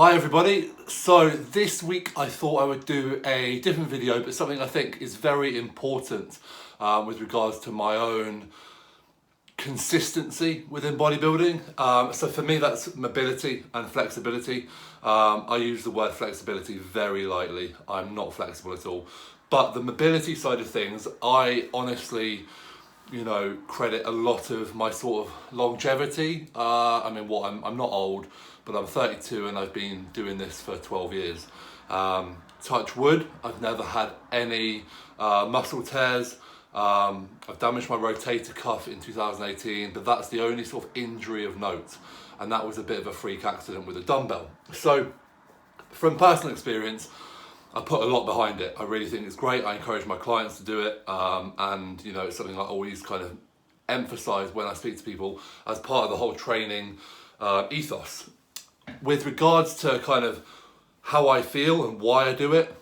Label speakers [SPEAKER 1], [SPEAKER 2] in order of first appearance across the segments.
[SPEAKER 1] Hi everybody, so this week I thought I would do a different video, but something I think is very important with regards to my own consistency within bodybuilding. So for me that's mobility and flexibility. I use the word flexibility very lightly, I'm not flexible at all. But the mobility side of things, I honestly credit a lot of my sort of longevity. I'm not old, but I'm 32 and I've been doing this for 12 years. Touch wood, I've never had any muscle tears. I've damaged my rotator cuff in 2018, but that's the only sort of injury of note. And that was a bit of a freak accident with a dumbbell. So from personal experience, I put a lot behind it. I really think it's great. I encourage my clients to do it. And it's something I always kind of emphasize when I speak to people as part of the whole training ethos. With regards to kind of how I feel and why I do it,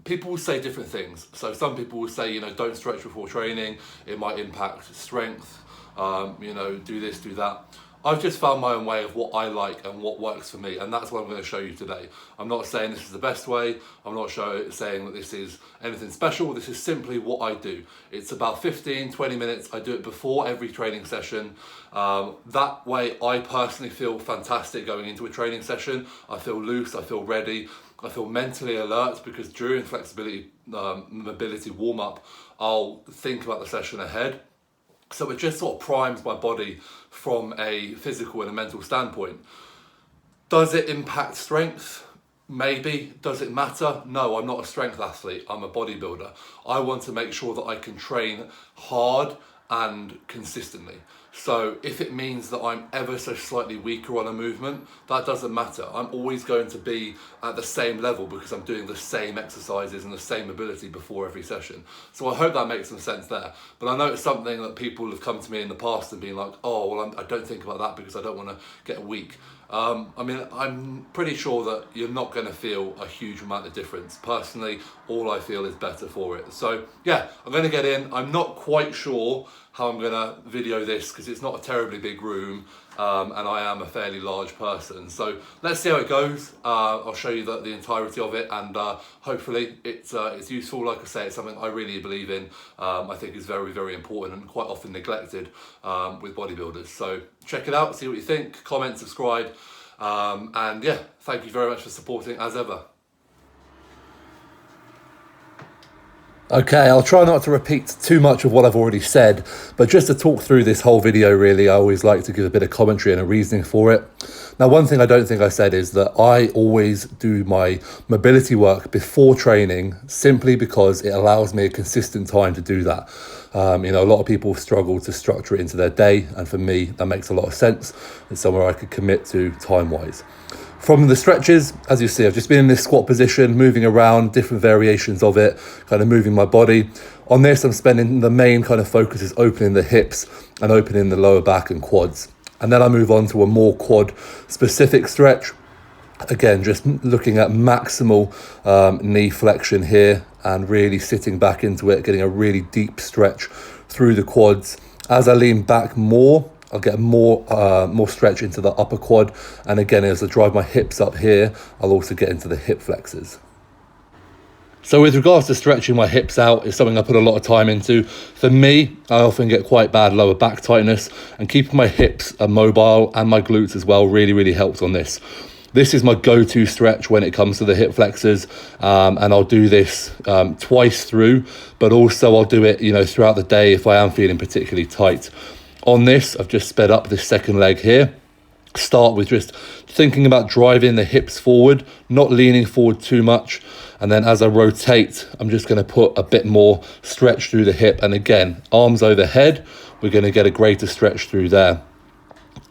[SPEAKER 1] people will say different things. So some people will say, don't stretch before training. It might impact strength. Do this, do that. I've just found my own way of what I like and what works for me, and that's what I'm going to show you today. I'm not saying this is the best way, I'm not saying that this is anything special, this is simply what I do. It's about 15-20 minutes, I do it before every training session. That way I personally feel fantastic going into a training session. I feel loose, I feel ready, I feel mentally alert, because during flexibility, mobility warm-up, I'll think about the session ahead. So it just sort of primes my body from a physical and a mental standpoint. Does it impact strength? Maybe. Does it matter? No, I'm not a strength athlete, I'm a bodybuilder. I want to make sure that I can train hard and consistently. So if it means that I'm ever so slightly weaker on a movement, that doesn't matter. I'm always going to be at the same level because I'm doing the same exercises and the same ability before every session. So I hope that makes some sense there. But I know it's something that people have come to me in the past and been like, oh, well, I don't think about that because I don't want to get weak. I'm pretty sure that you're not going to feel a huge amount of difference. Personally, all I feel is better for it. So yeah, I'm going to get in. I'm not quite sure how I'm going to video this because it's not a terribly big room and I am a fairly large person. So let's see how it goes. I'll show you the entirety of it, and hopefully it's useful. Like I say, it's something I really believe in. I think is very, very important and quite often neglected with bodybuilders. So check it out, see what you think, comment, subscribe, and yeah, thank you very much for supporting as ever. Okay, I'll try not to repeat too much of what I've already said, but just to talk through this whole video really, I always like to give a bit of commentary and a reasoning for it. Now, one thing I don't think I said is that I always do my mobility work before training simply because it allows me a consistent time to do that. A lot of people struggle to structure it into their day, and for me, that makes a lot of sense. It's somewhere I could commit to time-wise. From the stretches, as you see, I've just been in this squat position, moving around, different variations of it, kind of moving my body. On this, I'm spending the main kind of focus is opening the hips and opening the lower back and quads. And then I move on to a more quad specific stretch. Again, just looking at maximal knee flexion here and really sitting back into it, getting a really deep stretch through the quads. As I lean back more, I'll get more stretch into the upper quad. And again, as I drive my hips up here, I'll also get into the hip flexors. So with regards to stretching my hips out, is something I put a lot of time into. For me, I often get quite bad lower back tightness, and keeping my hips mobile and my glutes as well really, really helps on this. This is my go-to stretch when it comes to the hip flexors, and I'll do this twice through, but also I'll do it throughout the day if I am feeling particularly tight. On this, I've just sped up this second leg here. Start with just thinking about driving the hips forward, not leaning forward too much. And then as I rotate, I'm just going to put a bit more stretch through the hip. And again, arms overhead, we're going to get a greater stretch through there.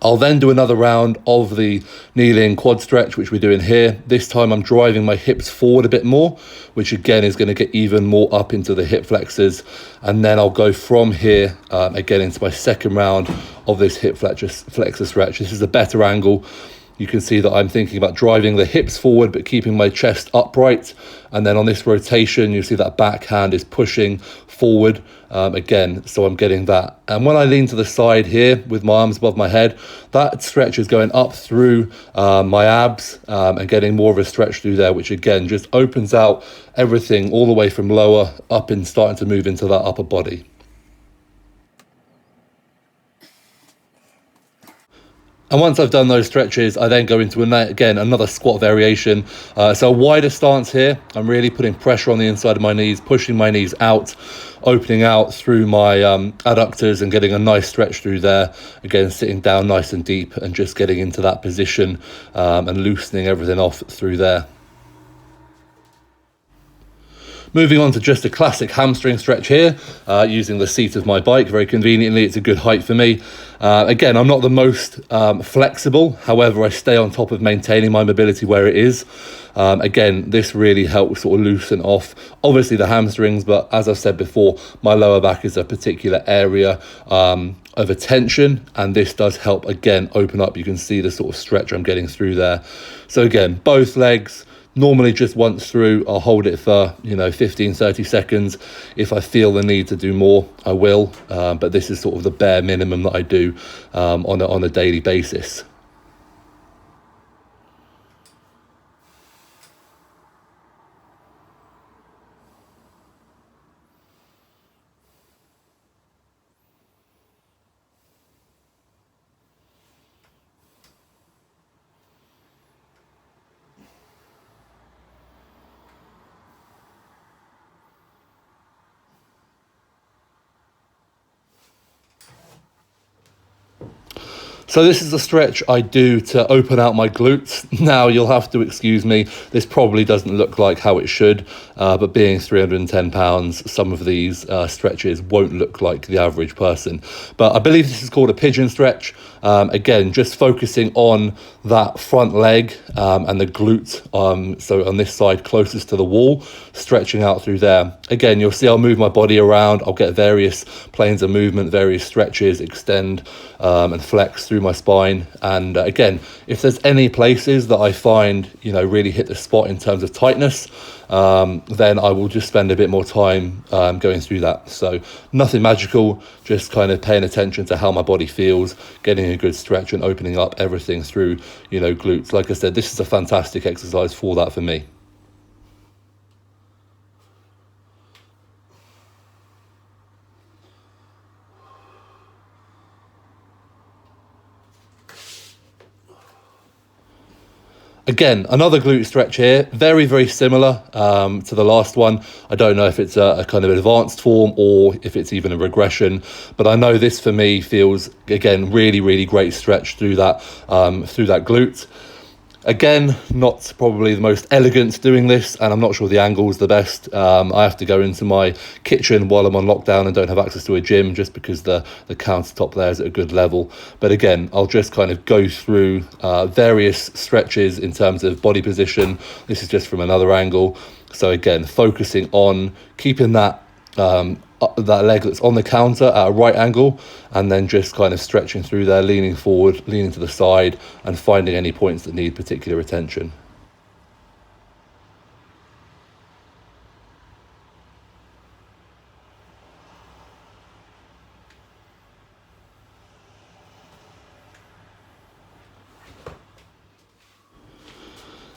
[SPEAKER 1] I'll then do another round of the kneeling quad stretch, which we're doing here. This time I'm driving my hips forward a bit more, which again is going to get even more up into the hip flexors. And then I'll go from here again into my second round of this hip flexor stretch. This is a better angle. you can see that I'm thinking about driving the hips forward but keeping my chest upright. And then on this rotation, you see that backhand is pushing forward again, so I'm getting that. And when I lean to the side here with my arms above my head, that stretch is going up through my abs and getting more of a stretch through there, which again just opens out everything all the way from lower up and starting to move into that upper body. And once I've done those stretches, I then go into, again, another squat variation. So a wider stance here. I'm really putting pressure on the inside of my knees, pushing my knees out, opening out through my adductors and getting a nice stretch through there. Again, sitting down nice and deep and just getting into that position and loosening everything off through there. Moving on to just a classic hamstring stretch here, using the seat of my bike very conveniently. It's a good height for me. Again, I'm not the most flexible. However, I stay on top of maintaining my mobility where it is. Again, this really helps sort of loosen off, obviously, the hamstrings. But as I've said before, my lower back is a particular area of attention. And this does help, again, open up. You can see the sort of stretch I'm getting through there. So again, both legs. Normally just once through, I'll hold it for, 15, 30 seconds. If I feel the need to do more, I will. But this is sort of the bare minimum that I do on a daily basis. So this is a stretch I do to open out my glutes. Now you'll have to excuse me, this probably doesn't look like how it should, but being 310 pounds, some of these stretches won't look like the average person. But I believe this is called a pigeon stretch. Again, just focusing on that front leg and the glute, so on this side closest to the wall, stretching out through there. Again, you'll see I'll move my body around, I'll get various planes of movement, various stretches, extend and flex through my spine. And again, if there's any places that I find, really hit the spot in terms of tightness, then I will just spend a bit more time going through that. So nothing magical, just kind of paying attention to how my body feels, getting a good stretch and opening up everything through, glutes. Like I said, this is a fantastic exercise for that for me. Again, another glute stretch here, very, very similar to the last one. I don't know if it's a kind of advanced form or if it's even a regression, but I know this for me feels, again, really, really great stretch through that glute. Again, not probably the most elegant doing this, and I'm not sure the angle's the best. I have to go into my kitchen while I'm on lockdown and don't have access to a gym, just because the countertop there is at a good level. But again, I'll just kind of go through various stretches in terms of body position. This is just from another angle. So again, focusing on keeping that leg that's on the counter at a right angle, and then just kind of stretching through there, leaning forward, leaning to the side, and finding any points that need particular attention.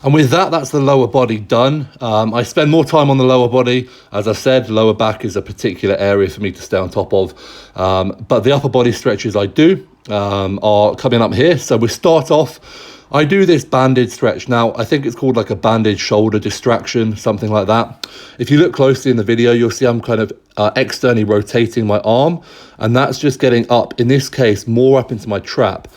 [SPEAKER 1] And with that, that's the lower body done. I spend more time on the lower body. As I said, lower back is a particular area for me to stay on top of. But the upper body stretches I do are coming up here. So we start off, I do this banded stretch. Now, I think it's called like a banded shoulder distraction, something like that. If you look closely in the video, you'll see I'm kind of externally rotating my arm. And that's just getting up, in this case, more up into my trap.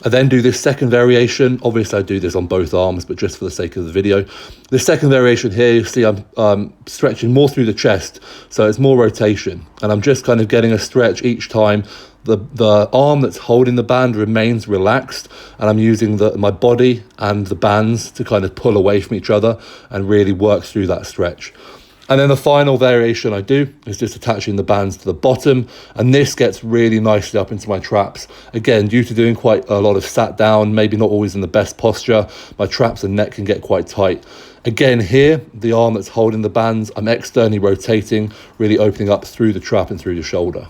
[SPEAKER 1] I then do this second variation. Obviously, I do this on both arms, but just for the sake of the video. The second variation here, you see I'm stretching more through the chest, so it's more rotation. And I'm just kind of getting a stretch each time. The arm that's holding the band remains relaxed, and I'm using my body and the bands to kind of pull away from each other and really work through that stretch. And then the final variation I do is just attaching the bands to the bottom, and this gets really nicely up into my traps. Again, due to doing quite a lot of sat down, maybe not always in the best posture, my traps and neck can get quite tight. Again here, the arm that's holding the bands, I'm externally rotating, really opening up through the trap and through the shoulder.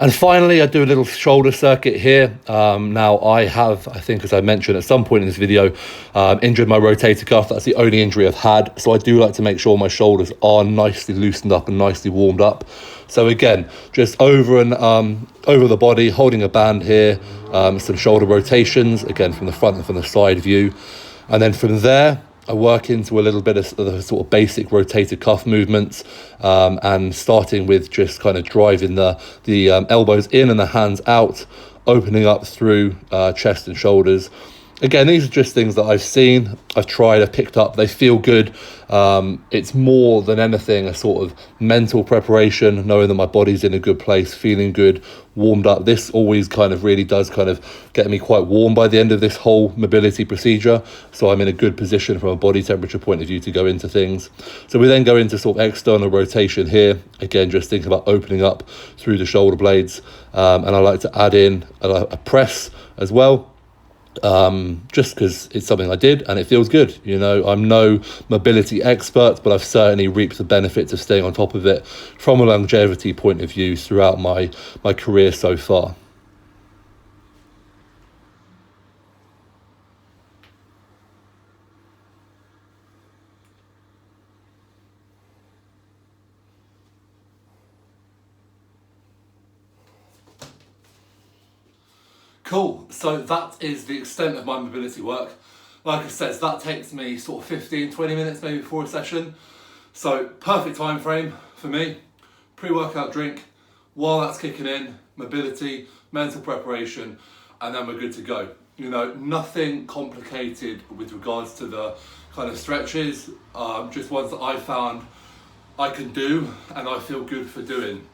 [SPEAKER 1] And finally, I do a little shoulder circuit here. Now I have, I think as I mentioned at some point in this video, injured my rotator cuff. That's the only injury I've had. So I do like to make sure my shoulders are nicely loosened up and nicely warmed up. So again, just over the body, holding a band here, some shoulder rotations, again from the front and from the side view. And then from there, I work into a little bit of the sort of basic rotator cuff movements, and starting with just kind of driving the elbows in and the hands out, opening up through chest and shoulders. Again, these are just things that I've seen, I've tried, I've picked up, they feel good. It's more than anything a sort of mental preparation, knowing that my body's in a good place, feeling good, warmed up. This always kind of really does kind of get me quite warm by the end of this whole mobility procedure. So I'm in a good position from a body temperature point of view to go into things. So we then go into sort of external rotation here. Again, just thinking about opening up through the shoulder blades. And I like to add in a press as well. Just because it's something I did and it feels good. You know, I'm no mobility expert, but I've certainly reaped the benefits of staying on top of it from a longevity point of view throughout my career so far. Cool, so that is the extent of my mobility work. Like I said, that takes me sort of 15, 20 minutes maybe before a session. So perfect time frame for me. Pre-workout drink, while that's kicking in, mobility, mental preparation, and then we're good to go. You know, nothing complicated with regards to the kind of stretches, just ones that I found I can do and I feel good for doing.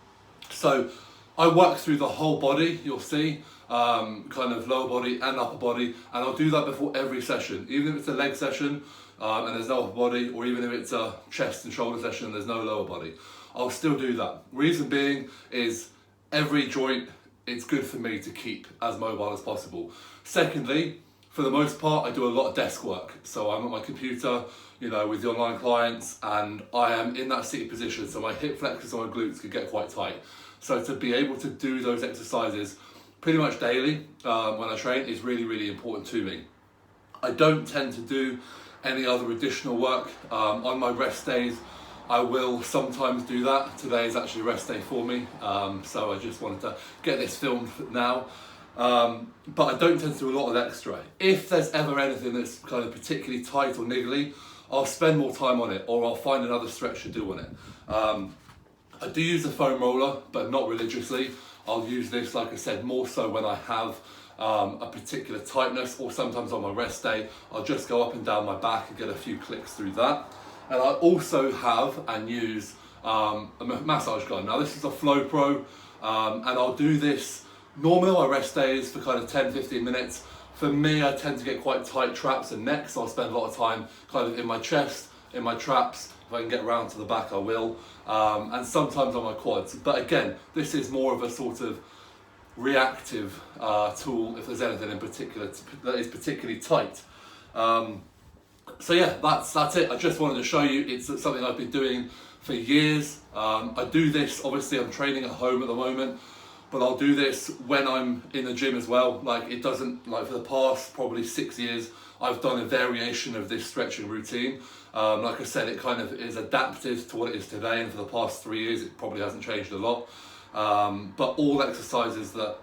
[SPEAKER 1] So I work through the whole body, you'll see. Kind of lower body and upper body, and I'll do that before every session, even if it's a leg session and there's no upper body, or even if it's a chest and shoulder session and there's no lower body, I'll still do that. Reason being is every joint, it's good for me to keep as mobile as possible. Secondly, for the most part, I do a lot of desk work, so I'm at my computer, you know, with the online clients, and I am in that seated position, so my hip flexors and my glutes can get quite tight. So to be able to do those exercises pretty much daily when I train is really, really important to me. I don't tend to do any other additional work. On my rest days, I will sometimes do that. Today is actually a rest day for me, so I just wanted to get this filmed now. But I don't tend to do a lot of extra. If there's ever anything that's kind of particularly tight or niggly, I'll spend more time on it, or I'll find another stretch to do on it. I do use a foam roller, but not religiously. I'll use this, like I said, more so when I have a particular tightness, or sometimes on my rest day, I'll just go up and down my back and get a few clicks through that. And I also have and use a massage gun. Now this is a Flow Pro, and I'll do this normally on my rest days for kind of 10-15 minutes. For me, I tend to get quite tight traps and necks, so I'll spend a lot of time kind of in my chest, in my traps. If I can get around to the back, I will. And sometimes on my quads. But again, this is more of a sort of reactive tool if there's anything in particular that is particularly tight. So yeah, that's it. I just wanted to show you it's something I've been doing for years. I do this, obviously I'm training at home at the moment, but I'll do this when I'm in the gym as well. Like it doesn't, like for the past probably 6 years, I've done a variation of this stretching routine. Like I said, it kind of is adapted to what it is today, and for the past 3 years it probably hasn't changed a lot. But all exercises that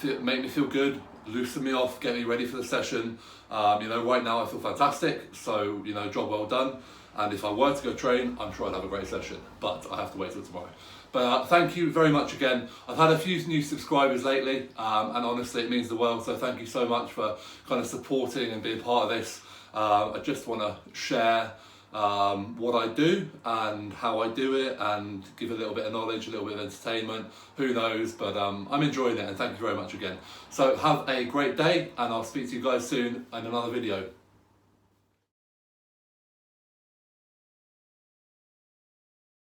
[SPEAKER 1] make me feel good, loosen me off, get me ready for the session. You know, right now I feel fantastic, so you know, job well done. And if I were to go train, I'm sure I'd have a great session, but I have to wait till tomorrow. But thank you very much again. I've had a few new subscribers lately, and honestly it means the world, so thank you so much for kind of supporting and being part of this. I just want to share what I do and how I do it, and give a little bit of knowledge, a little bit of entertainment, who knows, but I'm enjoying it, and thank you very much again. So have a great day, and I'll speak to you guys soon in another video.